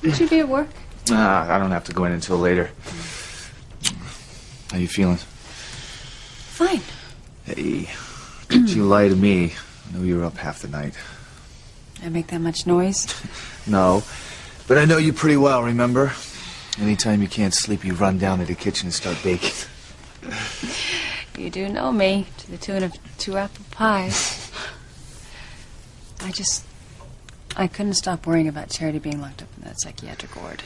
Shouldn't you be at work? I don't have to go in until later. How you feeling? Fine. Hey, don't you lie to me. I know you were up half the night. I make that much noise? No, but I know you pretty well, remember? Anytime you can't sleep, you run down to the kitchen and start baking. You do know me, to the tune of 2 apple pies. I couldn't stop worrying about Charity being locked up in that psychiatric ward.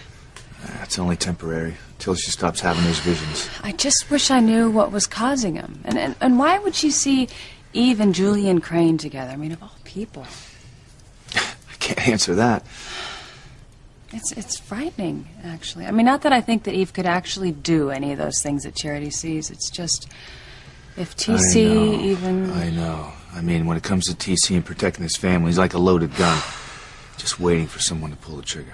It's only temporary, until she stops having those visions. I just wish I knew what was causing them. And why would she see Eve and Julian Crane together? I mean, of all people. I can't answer that. It's frightening, actually. I mean, not that I think that Eve could actually do any of those things that Charity sees. It's just, if TC even... I know. I mean, when it comes to TC and protecting his family, he's like a loaded gun. Just waiting for someone to pull the trigger.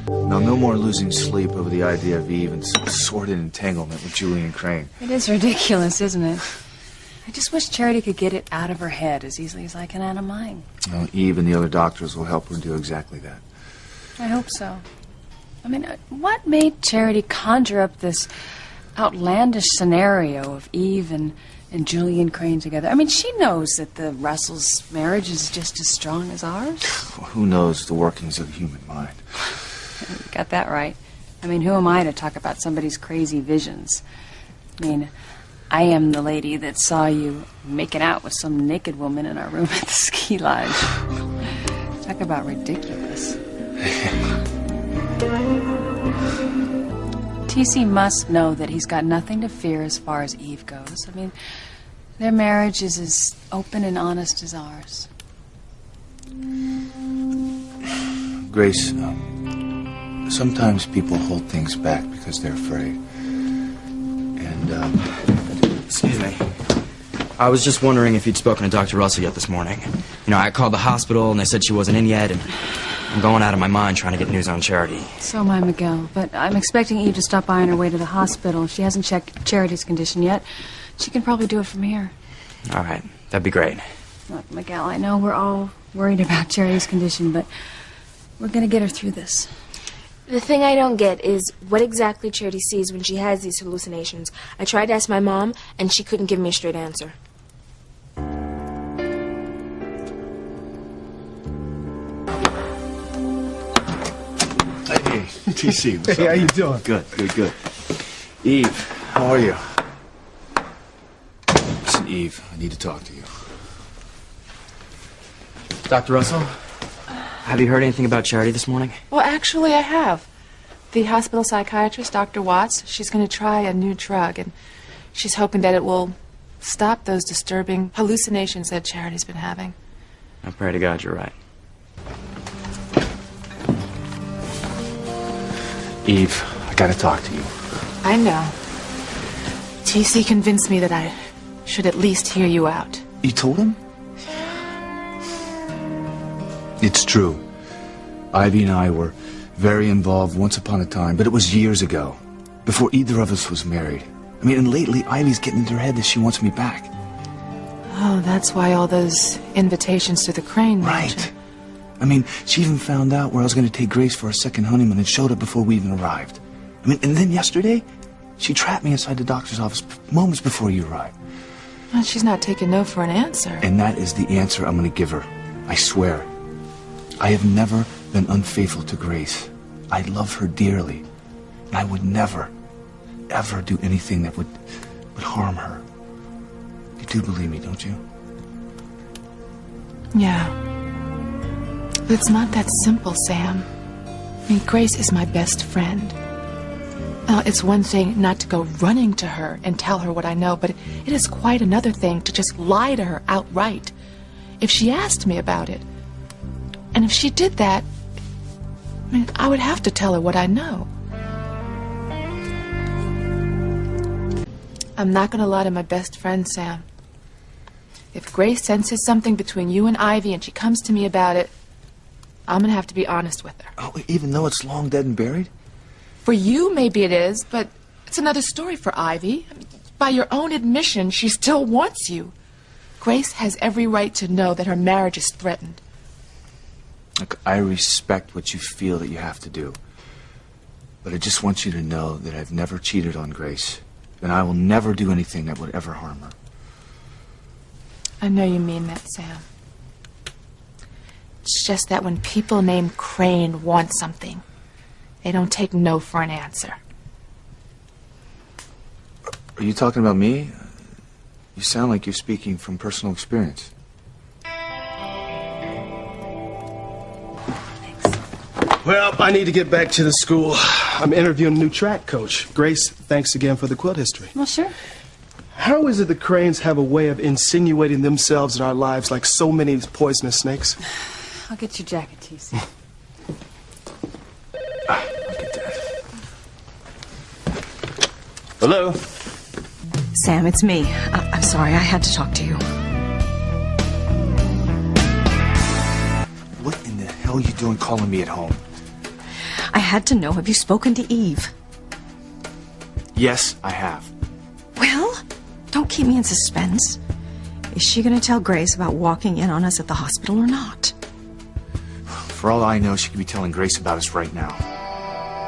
Now, no more losing sleep over the idea of Eve and some sordid entanglement with Julian Crane. It is ridiculous, isn't it? I just wish Charity could get it out of her head as easily as I can out of mine. Well, Eve and the other doctors will help her do exactly that. I hope so. I mean, what made Charity conjure up this outlandish scenario of Eve and Julian Crane together? I mean, she knows that the Russells' marriage is just as strong as ours. Well, who knows the workings of the human mind? Got that right. I mean, who am I to talk about somebody's crazy visions? I mean, I am the lady that saw you making out with some naked woman in our room at the ski lodge. Talk about ridiculous. TC must know that he's got nothing to fear as far as Eve goes. I mean, their marriage is as open and honest as ours. Grace, sometimes people hold things back because they're afraid. And, excuse me. I was just wondering if you'd spoken to Dr. Russell yet this morning. You know, I called the hospital and they said she wasn't in yet, and I'm going out of my mind trying to get news on Charity. So am I, Miguel. But I'm expecting Eve to stop by on her way to the hospital. She hasn't checked Charity's condition yet. She can probably do it from here. All right. That'd be great. Look, Miguel, I know we're all worried about Charity's condition, but we're going to get her through this. The thing I don't get is what exactly Charity sees when she has these hallucinations. I tried to ask my mom, and she couldn't give me a straight answer. Hey, TC, what's up? Hey, how you doing? Good. Eve, how are you? Listen, Eve, I need to talk to you. Dr. Russell, have you heard anything about Charity this morning? Well, actually, I have. The hospital psychiatrist, Dr. Watts, she's going to try a new drug, and she's hoping that it will stop those disturbing hallucinations that Charity's been having. I pray to God you're right. Eve, I gotta talk to you. I know. TC convinced me that I should at least hear you out. You told him? It's true. Ivy and I were very involved once upon a time, but it was years ago, before either of us was married. I mean, and lately Ivy's getting into her head that she wants me back. Oh, that's why all those invitations to the Crane mansion. Right. I mean, she even found out where I was going to take Grace for a second honeymoon and showed up before we even arrived. I mean, and then yesterday, she trapped me inside the doctor's office moments before you arrived. Well, she's not taking no for an answer. And that is the answer I'm going to give her. I swear. I have never been unfaithful to Grace. I love her dearly. And I would never, ever do anything that would harm her. You do believe me, don't you? Yeah. But it's not that simple, Sam. I mean, Grace is my best friend. It's one thing not to go running to her and tell her what I know, but it is quite another thing to just lie to her outright. If she asked me about it, and if she did that, I mean, I would have to tell her what I know. I'm not going to lie to my best friend, Sam. If Grace senses something between you and Ivy and she comes to me about it, I'm going to have to be honest with her. Oh, even though it's long dead and buried? For you, maybe it is, but it's another story for Ivy. I mean, by your own admission, she still wants you. Grace has every right to know that her marriage is threatened. Look, I respect what you feel that you have to do. But I just want you to know that I've never cheated on Grace. And I will never do anything that would ever harm her. I know you mean that, Sam. It's just that when people named Crane want something, they don't take no for an answer. Are you talking about me? You sound like you're speaking from personal experience. Well, I need to get back to the school. I'm interviewing a new track coach. Grace, thanks again for the quilt history. Well, sure. How is it the Cranes have a way of insinuating themselves in our lives like so many poisonous snakes? I'll get your jacket, TC. I'll get that. Hello? Sam, it's me. I'm sorry, I had to talk to you. What in the hell are you doing calling me at home? I had to know, have you spoken to Eve? Yes, I have. Well, don't keep me in suspense. Is she going to tell Grace about walking in on us at the hospital or not? For all I know, she could be telling Grace about us right now.